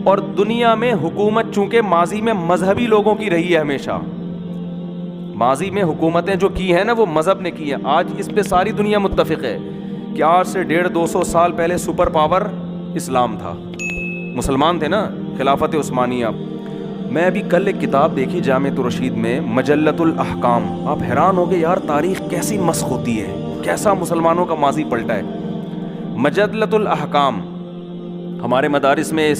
اور دنیا میں حکومت چونکہ ماضی میں مذہبی لوگوں کی رہی ہے، ہمیشہ ماضی میں حکومتیں جو کی ہیں نا وہ مذہب نے کی ہیں. آج اس پہ ساری دنیا متفق ہے کہ آج سے 150-200 سال پہلے سپر پاور اسلام تھا، مسلمان تھے نا، خلافت عثمانیہ. میں ابھی کل ایک کتاب دیکھی جامعۃ الرشید میں، مجلۃ الاحکام. آپ حیران ہوگے یار تاریخ کیسی مسخ ہوتی ہے، کیسا مسلمانوں کا ماضی پلٹا ہے. مجلۃ الاحکام ہمارے مدارس میں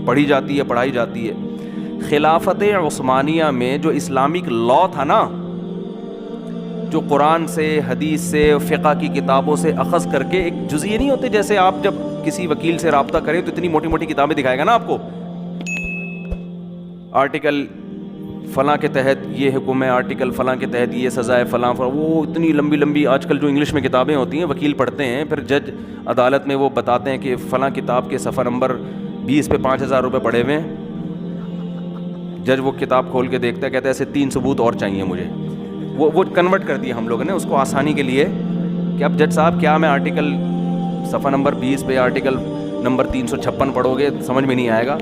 پڑھی جاتی ہے، پڑھائی جاتی ہے. خلافت عثمانیہ میں جو اسلامک لا تھا نا، جو قرآن سے، حدیث سے، فقہ کی کتابوں سے اخذ کر کے ایک جزیے نہیں ہوتے، جیسے آپ جب کسی وکیل سے رابطہ کریں تو اتنی موٹی موٹی کتابیں دکھائے گا نا آپ کو، آرٹیکل فلاں کے تحت یہ حکم ہے، آرٹیکل فلاں کے تحت یہ سزا ہے، فلاں وہ اتنی لمبی لمبی آج کل جو انگلش میں کتابیں ہوتی ہیں وکیل پڑھتے ہیں، پھر جج عدالت میں وہ بتاتے ہیں کہ فلاں کتاب کے صفحہ نمبر 20 پہ 5,000 روپے پڑے ہوئے ہیں. جج وہ کتاب کھول کے دیکھتا ہے، کہتا ہے ایسے 3 ثبوت اور چاہیے مجھے. وہ کنورٹ کر دیا ہم لوگوں نے اس کو آسانی کے لیے کہ اب جج صاحب کیا میں آرٹیکل صفحہ نمبر 20 پہ آرٹیکل نمبر 356 پڑھو گے سمجھ میں نہیں آئے گا،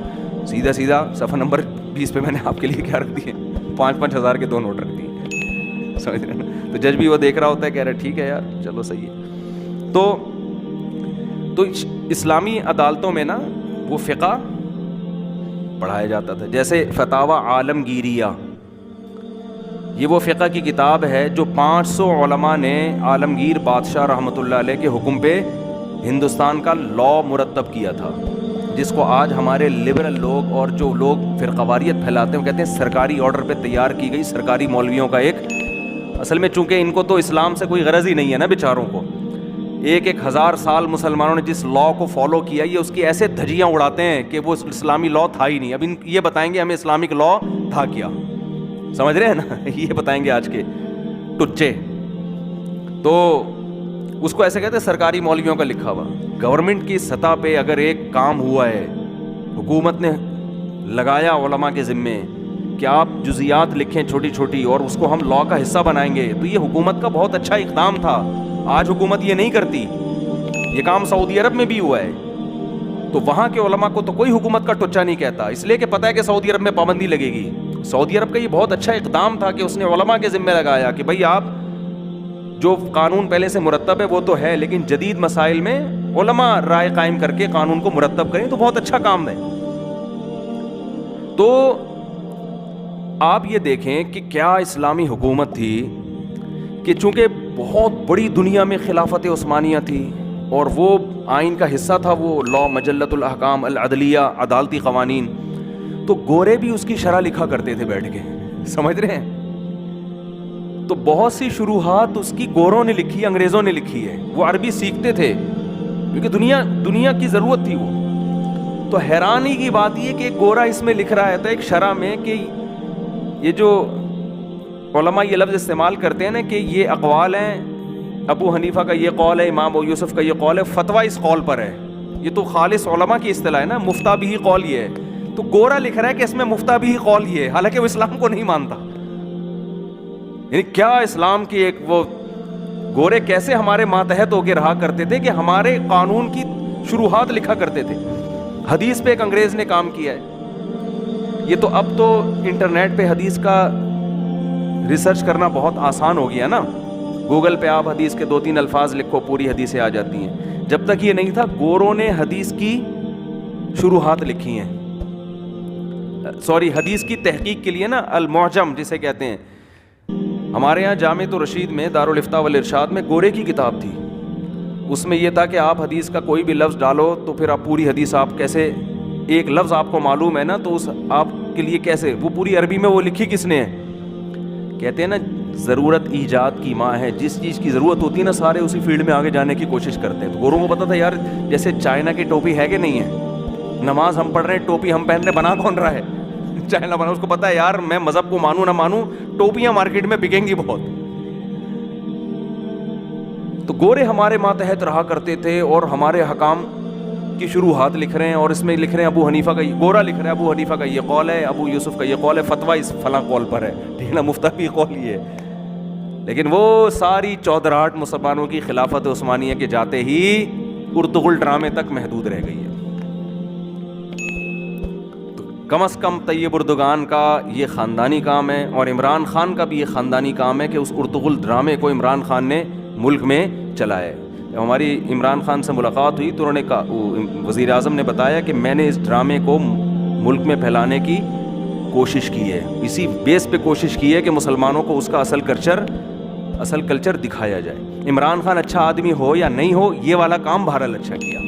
سیدھا صفحہ نمبر 20 پہ میں نے آپ کے لیے کیا رکھ دیے، 5-5 ہزار کے 2 نوٹ رکھ دیے. سمجھ رہے ہیں؟ تو جج بھی وہ دیکھ رہا ہوتا ہے، کہہ رہا ہے ٹھیک ہے یار چلو صحیح ہے. تو اسلامی عدالتوں میں نا وہ فقہ پڑھایا جاتا تھا. جیسے فتاوی عالمگیریہ، یہ وہ فقہ کی کتاب ہے جو 500 علماء نے عالمگیر بادشاہ رحمۃ اللہ علیہ کے حکم پہ ہندوستان کا لا مرتب کیا تھا، جس کو آج ہمارے لبرل لوگ اور جو لوگ فرقواریت پھیلاتے ہیں وہ کہتے ہیں سرکاری آرڈر پہ تیار کی گئی سرکاری مولویوں کا ایک. اصل میں چونکہ ان کو تو اسلام سے کوئی غرض ہی نہیں ہے نا بیچاروں کو، 1,000 سال مسلمانوں نے جس لا کو فالو کیا یہ اس کی ایسے دھجیاں اڑاتے ہیں کہ وہ اسلامی لا تھا ہی نہیں. اب ان یہ بتائیں گے ہمیں اسلامک لا تھا کیا، سمجھ رہے ہیں نا، یہ بتائیں گے آج کے ٹچے. تو اس کو ایسے کہتے ہیں سرکاری مولویوں کا لکھا ہوا. گورنمنٹ کی سطح پہ اگر ایک کام ہوا ہے، حکومت نے لگایا علماء کے ذمے کہ آپ جزیات لکھیں چھوٹی چھوٹی اور اس کو ہم لا کا حصہ بنائیں گے، تو یہ حکومت کا بہت اچھا اقدام تھا. آج حکومت یہ نہیں کرتی. یہ کام سعودی عرب میں بھی ہوا ہے، تو وہاں کے علماء کو تو کوئی حکومت کا ٹچا نہیں کہتا، اس لیے کہ پتہ ہے کہ سعودی عرب میں پابندی لگے گی. سعودی عرب کا یہ بہت اچھا اقدام تھا کہ اس نے علماء کے ذمہ لگایا کہ بھائی آپ جو قانون پہلے سے مرتب ہے وہ تو ہے، لیکن جدید مسائل میں علماء رائے قائم کر کے قانون کو مرتب کریں، تو بہت اچھا کام ہے. تو آپ یہ دیکھیں کہ کیا اسلامی حکومت تھی کہ چونکہ بہت بڑی دنیا میں خلافت عثمانیہ تھی اور وہ آئین کا حصہ تھا، وہ لا مجلۃ الاحکام العدلیہ، عدالتی قوانین، تو گورے بھی اس کی شرح لکھا کرتے تھے بیٹھ کے، سمجھ رہے ہیں. تو بہت سی شروحات اس کی گوروں نے لکھی ہے، انگریزوں نے لکھی ہے. وہ عربی سیکھتے تھے کیونکہ دنیا کی ضرورت تھی وہ. تو حیرانی کی بات یہ کہ گورا اس میں لکھ رہا تھا ایک شرح میں کہ یہ جو علماء یہ لفظ استعمال کرتے ہیں نا کہ یہ اقوال ہیں، ابو حنیفہ کا یہ قول ہے، امام ابو یوسف کا یہ قول ہے، فتویٰ اس قول پر ہے. یہ تو خالص علماء کی اصطلاح ہے نا، مفتہ بھی قول یہ ہے. تو گورا لکھ رہا ہے کہ اس میں مفتہ بھی قول یہ ہے، حالانکہ وہ اسلام کو نہیں مانتا. یعنی کیا اسلام کی ایک وہ گورے کیسے ہمارے ماتحت ہو کے رہا کرتے تھے کہ ہمارے قانون کی شروحات لکھا کرتے تھے. حدیث پہ ایک انگریز نے کام کیا ہے. یہ تو اب تو انٹرنیٹ پہ حدیث کا ریسرچ کرنا بہت آسان ہو گیا نا، گوگل پہ آپ حدیث کے 2-3 الفاظ لکھو پوری حدیثیں آ جاتی ہیں. جب تک یہ نہیں تھا گوروں نے حدیث کی شروحات لکھی ہیں، حدیث کی تحقیق کے لیے نا المعجم جسے کہتے ہیں. ہمارے یہاں جامعۃ الرشید میں دارالافتاء والارشاد میں گورے کی کتاب تھی. اس میں یہ تھا کہ آپ حدیث کا کوئی بھی لفظ ڈالو تو پھر آپ پوری حدیث آپ کیسے، ایک لفظ آپ کو معلوم ہے نا تو اس آپ کے لیے کیسے، وہ پوری عربی میں وہ لکھی کس نے ہے. کہتے ہیں نا ضرورت ایجاد کی ماں ہے، جس چیز کی ضرورت ہوتی ہے نا سارے اسی فیلڈ میں آگے جانے کی کوشش کرتے ہیں. تو گوروں کو پتا تھا یار جیسے چائنا کی ٹوپی ہے کہ نہیں ہے، نماز ہم پڑھ رہے ہیں ٹوپی ہم پہن رہے، بنا کون رہا ہے؟ چائنا بنا. اس کو پتا ہے یار میں مذہب کو مانوں نہ مانوں ٹوپیاں مارکیٹ میں بکیں گی بہت. تو گورے ہمارے ماتحت رہا کرتے تھے اور ہمارے حکام کی شروحات لکھ رہے ہیں، اور اس میں لکھ رہے ہیں ابو حنیفہ کا، گورا لکھ رہا ہے ابو حنیفہ کا یہ قول ہے، ابو یوسف کا یہ قول ہے، فتویٰ اس فلاں قول پر ہے، ٹھیک ہے نا، مفتہ بھی قول یہ ہے. لیکن وہ ساری چودراہٹ مسلمانوں کی خلافت عثمانیہ کے جاتے ہی ارطغرل ڈرامے تک محدود رہ گئی ہے. کم از کم طیب اردگان کا یہ خاندانی کام ہے، اور عمران خان کا بھی یہ خاندانی کام ہے کہ اس ارطغرل ڈرامے کو عمران خان نے ملک میں چلایا ہے۔ جب ہماری عمران خان سے ملاقات ہوئی تو انہوں نے وزیر اعظم نے بتایا کہ میں نے اس ڈرامے کو ملک میں پھیلانے کی کوشش کی ہے، اسی بیس پہ کوشش کی ہے کہ مسلمانوں کو اس کا اصل کلچر دکھایا جائے۔ عمران خان اچھا آدمی ہو یا نہیں ہو، یہ والا کام بہرحال اچھا کیا،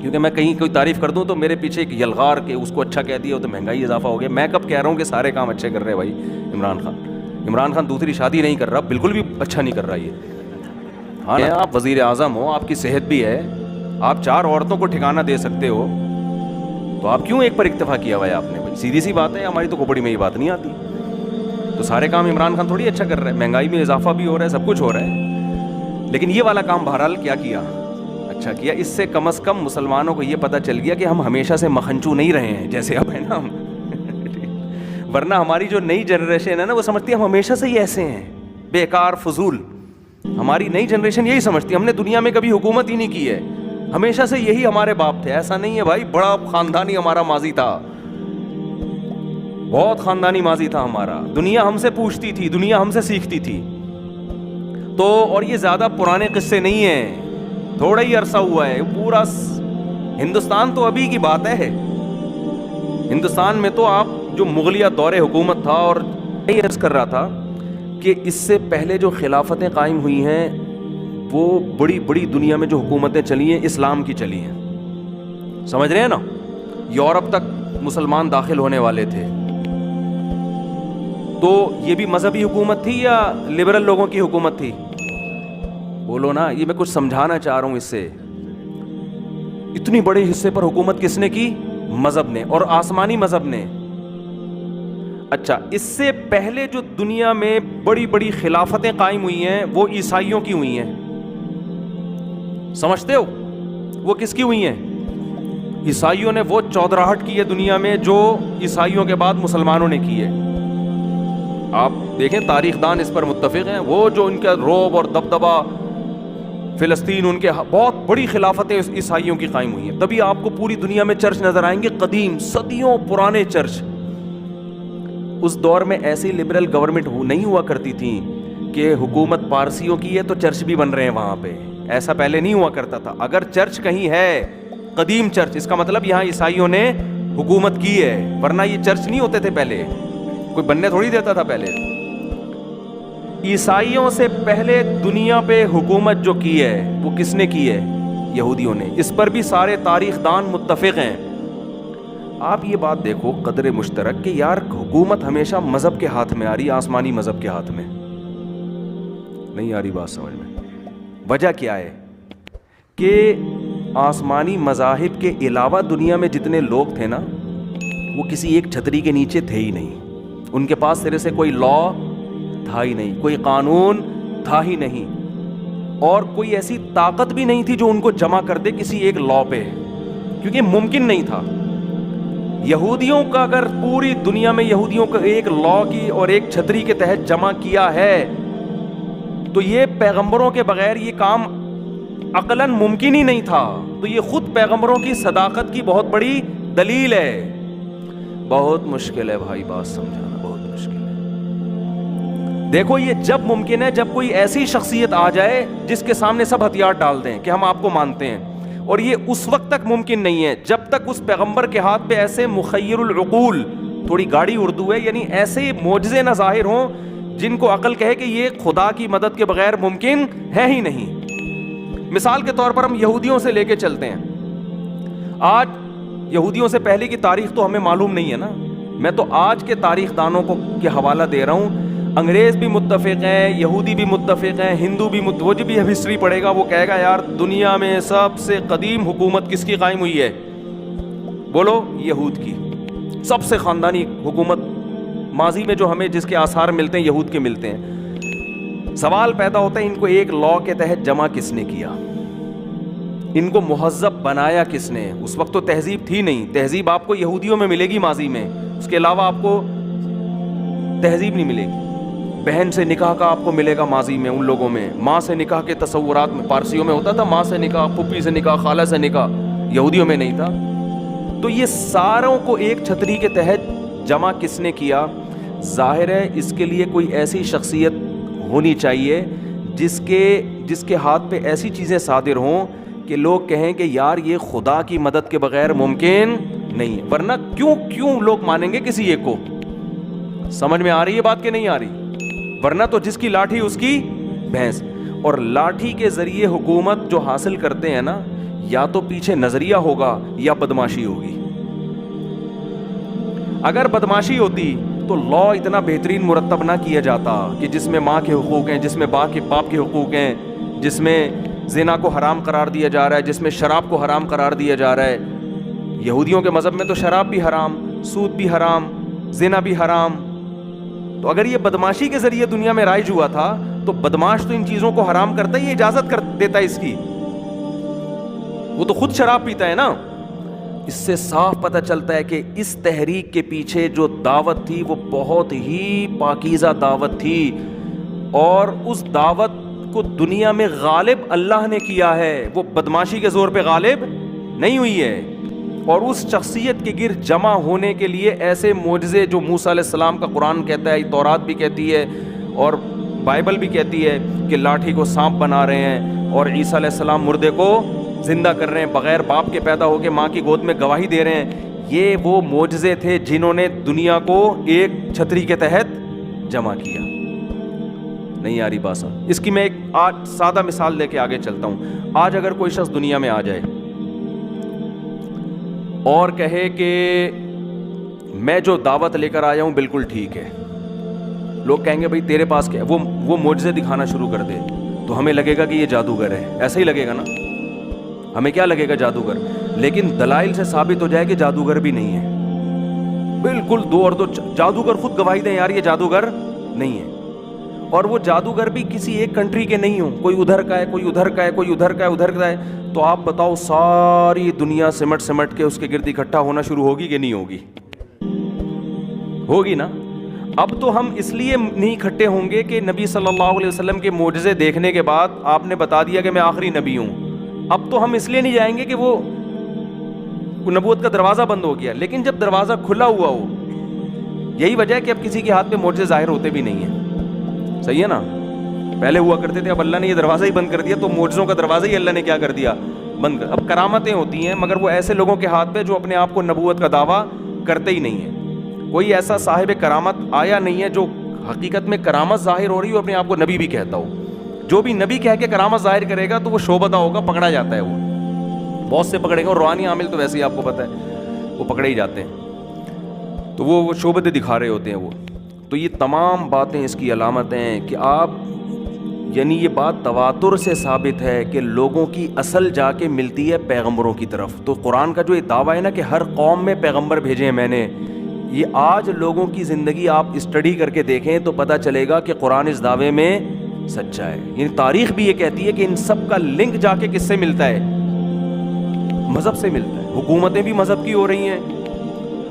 کیونکہ میں کہیں کوئی تعریف کر دوں تو میرے پیچھے ایک یلغار کہ اس کو اچھا کہہ دیا تو مہنگائی اضافہ ہو گیا۔ میں کب کہہ رہا ہوں کہ سارے کام اچھے کر رہے ہیں بھائی عمران خان دوسری شادی نہیں کر رہا، بالکل بھی اچھا نہیں کر رہا یہ۔ ہاں آپ وزیر اعظم ہو، آپ کی صحت بھی ہے، آپ 4 عورتوں کو ٹھکانہ دے سکتے ہو، تو آپ کیوں ایک پر اکتفا کیا ہوا ہے آپ نے؟ بھائی سیدھی سی بات ہے، ہماری تو کھوپڑی میں یہ بات نہیں آتی۔ تو سارے کام عمران خان تھوڑی اچھا کر رہا ہے، مہنگائی میں اضافہ بھی ہو رہا ہے، سب کچھ ہو رہا ہے، لیکن یہ والا کام بہرحال کیا کیا، اچھا کیا۔ اس سے کم از کم مسلمانوں کو یہ پتہ چل گیا کہ ہم ہمیشہ سے مکھنچو نہیں رہے ہیں جیسے اب ہے نا ہم، ورنہ ہماری جو نئی جنریشن ہے نا وہ سمجھتی ہے ہم ہمیشہ سے ہی ایسے ہیں، بیکار فضول۔ ہماری نئی جنریشن یہی سمجھتی ہے ہم نے دنیا میں کبھی حکومت ہی نہیں کی ہے، ہمیشہ سے یہی ہمارے باپ تھے۔ ایسا نہیں ہے بھائی، بڑا خاندانی ہمارا ماضی تھا، بہت خاندانی ماضی تھا ہمارا، دنیا ہم سے پوچھتی تھی، دنیا ہم سے سیکھتی تھی۔ تو اور یہ زیادہ پرانے قصے نہیں ہیں، تھوڑا ہی عرصہ ہوا ہے، پورا ہندوستان تو ابھی کی بات ہے۔ ہندوستان میں تو آپ جو مغلیہ دور حکومت تھا، اور یہ عرض کر رہا تھا کہ اس سے پہلے جو خلافتیں قائم ہوئی ہیں وہ بڑی بڑی دنیا میں جو حکومتیں چلی ہیں اسلام کی چلی ہیں، سمجھ رہے ہیں نا؟ یورپ تک مسلمان داخل ہونے والے تھے، تو یہ بھی مذہبی حکومت تھی یا لبرل لوگوں کی حکومت تھی؟ بولو نا، یہ میں کچھ سمجھانا چاہ رہا ہوں اس سے۔ اتنی بڑے حصے پر حکومت کس نے کی؟ مذہب نے، اور آسمانی مذہب نے۔ اچھا، اس سے پہلے جو دنیا میں بڑی بڑی خلافتیں قائم ہوئی ہیں وہ عیسائیوں کی ہوئی ہیں، سمجھتے ہو؟ وہ کس کی ہوئی ہیں؟ عیسائیوں نے وہ چودراہٹ کی ہے دنیا میں جو عیسائیوں کے بعد مسلمانوں نے کی ہے۔ آپ دیکھیں تاریخ دان اس پر متفق ہیں، وہ جو ان کا رعب اور دبدبہ فلسطین، ان کے بہت بڑی خلافتیں عیسائیوں کی قائم ہوئی ہیں۔ تبھی آپ کو پوری دنیا میں چرچ نظر آئیں گے، قدیم صدیوں پرانے چرچ۔ اس دور میں ایسی لبرل گورنمنٹ نہیں ہوا کرتی تھی کہ حکومت پارسیوں کی ہے تو چرچ بھی بن رہے ہیں وہاں پہ، ایسا پہلے نہیں ہوا کرتا تھا۔ اگر چرچ کہیں ہے قدیم چرچ، اس کا مطلب یہاں عیسائیوں نے حکومت کی ہے، ورنہ یہ چرچ نہیں ہوتے تھے پہلے، کوئی بننے تھوڑی دیتا تھا پہلے۔ عیسائیوں سے پہلے دنیا پہ حکومت جو کی ہے وہ کس نے کی ہے؟ یہودیوں نے۔ اس پر بھی سارے تاریخ دان متفق ہیں۔ آپ یہ بات دیکھو قدر مشترک کہ یار حکومت ہمیشہ مذہب کے ہاتھ میں آ رہی، آسمانی مذہب کے ہاتھ میں نہیں آ رہی۔ بات سمجھ میں؟ وجہ کیا ہے کہ آسمانی مذاہب کے علاوہ دنیا میں جتنے لوگ تھے نا وہ کسی ایک چھتری کے نیچے تھے ہی نہیں، ان کے پاس سرے سے کوئی لا تھا ہی نہیں، کوئی قانون تھا ہی نہیں، اور کوئی ایسی طاقت بھی نہیں تھی جو ان کو جمع کر دے کسی ایک لا پہ، کیونکہ ممکن نہیں تھا۔ یہودیوں کا اگر پوری دنیا میں یہودیوں کو ایک لا کی اور ایک چھتری کے تحت جمع کیا ہے تو یہ پیغمبروں کے بغیر یہ کام عقلاً ممکن ہی نہیں تھا۔ تو یہ خود پیغمبروں کی صداقت کی بہت بڑی دلیل ہے۔ بہت مشکل ہے بھائی بات سمجھانا، بہت مشکل ہے۔ دیکھو یہ جب ممکن ہے جب کوئی ایسی شخصیت آ جائے جس کے سامنے سب ہتھیار ڈال دیں کہ ہم آپ کو مانتے ہیں، اور یہ اس وقت تک ممکن نہیں ہے جب تک اس پیغمبر کے ہاتھ پہ ایسے مخیر العقول، تھوڑی گاڑی اردو ہے، یعنی ایسے معجزے نہ ظاہر ہوں جن کو عقل کہے کہ یہ خدا کی مدد کے بغیر ممکن ہے ہی نہیں۔ مثال کے طور پر ہم یہودیوں سے لے کے چلتے ہیں۔ آج یہودیوں سے پہلے کی تاریخ تو ہمیں معلوم نہیں ہے نا، میں تو آج کے تاریخ دانوں کو کے حوالہ دے رہا ہوں۔ انگریز بھی متفق ہیں، یہودی بھی متفق ہیں، ہندو بھی وہ جو بھی ہسٹری پڑھے گا وہ کہے گا یار دنیا میں سب سے قدیم حکومت کس کی قائم ہوئی ہے؟ بولو، یہود کی۔ سب سے خاندانی حکومت ماضی میں جو ہمیں جس کے آثار ملتے ہیں یہود کے ملتے ہیں۔ سوال پیدا ہوتا ہے ان کو ایک لا کے تحت جمع کس نے کیا؟ ان کو مہذب بنایا کس نے؟ اس وقت تو تہذیب تھی نہیں، تہذیب آپ کو یہودیوں میں ملے گی ماضی میں، اس کے علاوہ آپ کو تہذیب نہیں ملے گی۔ بہن سے نکاح کا آپ کو ملے گا ماضی میں ان لوگوں میں، ماں سے نکاح کے تصورات میں پارسیوں میں ہوتا تھا، ماں سے نکاح، پھپھی سے نکاح، خالہ سے نکاح، یہودیوں میں نہیں تھا۔ تو یہ ساروں کو ایک چھتری کے تحت جمع کس نے کیا؟ ظاہر ہے اس کے لیے کوئی ایسی شخصیت ہونی چاہیے جس کے ہاتھ پہ ایسی چیزیں صادر ہوں کہ لوگ کہیں کہ یار یہ خدا کی مدد کے بغیر ممکن نہیں ہے. ورنہ کیوں لوگ مانیں گے کسی ایک کو؟ سمجھ میں آ رہی ہے بات کہ نہیں آ رہی؟ ورنہ تو جس کی لاٹھی اس کی بھینس. اور لاٹھی کے ذریعے حکومت جو حاصل کرتے ہیں نا, یا تو پیچھے نظریہ ہوگا یا بدماشی ہوگی. اگر بدماشی ہوتی تو لا اتنا بہترین مرتب نہ کیا جاتا کہ جس میں ماں کے حقوق ہیں, جس میں باپ کے حقوق ہیں, جس میں زنا کو حرام قرار دیا جا رہا ہے, جس میں شراب کو حرام قرار دیا جا رہا ہے. یہودیوں کے مذہب میں تو شراب بھی حرام, سود بھی حرام, زنا بھی حرام. تو اگر یہ بدماشی کے ذریعے دنیا میں رائج ہوا تھا تو بدماش تو ان چیزوں کو حرام کرتا ہی, اجازت کر دیتا ہے اس کی. وہ تو خود شراب پیتا ہے نا. اس سے صاف پتہ چلتا ہے کہ اس تحریک کے پیچھے جو دعوت تھی وہ بہت ہی پاکیزہ دعوت تھی, اور اس دعوت کو دنیا میں غالب اللہ نے کیا ہے, وہ بدماشی کے زور پہ غالب نہیں ہوئی ہے. اور اس شخصیت کے گرد جمع ہونے کے لیے ایسے معجزے جو موسیٰ علیہ السلام کا قرآن کہتا ہے, تورات بھی کہتی ہے اور بائبل بھی کہتی ہے کہ لاٹھی کو سانپ بنا رہے ہیں, اور عیسیٰ علیہ السلام مردے کو زندہ کر رہے ہیں, بغیر باپ کے پیدا ہو کے ماں کی گود میں گواہی دے رہے ہیں. یہ وہ معجزے تھے جنہوں نے دنیا کو ایک چھتری کے تحت جمع کیا. نہیں آ رہی بات؟ اس کی میں ایک آج سادہ مثال دے کے آگے چلتا ہوں. آج اگر کوئی شخص دنیا میں آ جائے اور کہے کہ میں جو دعوت لے کر آیا ہوں بالکل ٹھیک ہے, لوگ کہیں گے بھائی تیرے پاس کیا ہے, وہ معجزے دکھانا شروع کر دے تو ہمیں لگے گا کہ یہ جادوگر ہے. ایسا ہی لگے گا نا, ہمیں کیا لگے گا؟ جادوگر. لیکن دلائل سے ثابت ہو جائے کہ جادوگر بھی نہیں ہے, بالکل دو اور دو. جادوگر خود گواہی دیں یار یہ جادوگر نہیں ہے, اور وہ جادوگر بھی کسی ایک کنٹری کے نہیں ہوں, کوئی ادھر کا ہے, کوئی ادھر کا ہے, کوئی ادھر کا ہے, ادھر کا ہے. تو آپ بتاؤ ساری دنیا سمٹ کے اس کے گرد اکٹھا ہونا شروع ہوگی کہ نہیں ہوگی؟ ہوگی نا. اب تو ہم اس لیے نہیں اکٹھے ہوں گے کہ نبی صلی اللہ علیہ وسلم کے معجزے دیکھنے کے بعد آپ نے بتا دیا کہ میں آخری نبی ہوں. اب تو ہم اس لیے نہیں جائیں گے کہ وہ نبوت کا دروازہ بند ہو گیا, لیکن جب دروازہ کھلا ہوا ہو. یہی وجہ ہے کہ اب کسی کے ہاتھ میں معجزے ظاہر ہوتے بھی نہیں ہیں. صحیح ہے نا؟ پہلے ہوا کرتے تھے, اب اللہ نے یہ دروازہ ہی بند کر دیا, تو معجزوں کا دروازہ ہی اللہ نے کیا کر دیا؟ بند کر. اب کرامتیں ہوتی ہیں مگر وہ ایسے لوگوں کے ہاتھ پہ جو اپنے آپ کو نبوت کا دعویٰ کرتے ہی نہیں ہیں. کوئی ایسا صاحب کرامت آیا نہیں ہے جو حقیقت میں کرامت ظاہر ہو رہی ہو اپنے آپ کو نبی بھی کہتا ہو. جو بھی نبی کہہ کے کرامت ظاہر کرے گا تو وہ شعبدہ ہوگا, پکڑا جاتا ہے. وہ بہت سے پکڑے گا, اور روحانی عامل تو ویسے ہی آپ کو پتہ ہے وہ پکڑے ہی جاتے ہیں, تو وہ شعبدے دکھا رہے ہوتے ہیں وہ. تو یہ تمام باتیں اس کی علامتیں ہیں کہ آپ, یعنی یہ بات تواتر سے ثابت ہے کہ لوگوں کی اصل جا کے ملتی ہے پیغمبروں کی طرف. تو قرآن کا جو یہ دعویٰ ہے نا کہ ہر قوم میں پیغمبر بھیجے ہیں میں نے, یہ آج لوگوں کی زندگی آپ اسٹڈی کر کے دیکھیں تو پتہ چلے گا کہ قرآن اس دعوے میں سچا ہے. یعنی تاریخ بھی یہ کہتی ہے کہ ان سب کا لنک جا کے کس سے ملتا ہے؟ مذہب سے ملتا ہے. حکومتیں بھی مذہب کی ہو رہی ہیں,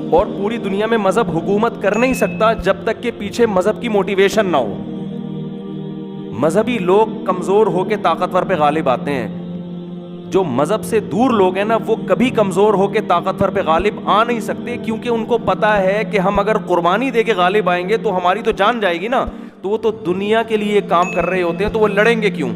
اور پوری دنیا میں مذہب حکومت کر نہیں سکتا جب تک کہ پیچھے مذہب کی موٹیویشن نہ ہو. مذہبی لوگ کمزور ہو کے طاقتور پہ غالب آتے ہیں. جو مذہب سے دور لوگ ہیں نا وہ کبھی کمزور ہو کے طاقتور پہ غالب آ نہیں سکتے, کیونکہ ان کو پتا ہے کہ ہم اگر قربانی دے کے غالب آئیں گے تو ہماری تو جان جائے گی نا. تو وہ تو دنیا کے لیے کام کر رہے ہوتے ہیں, تو وہ لڑیں گے کیوں؟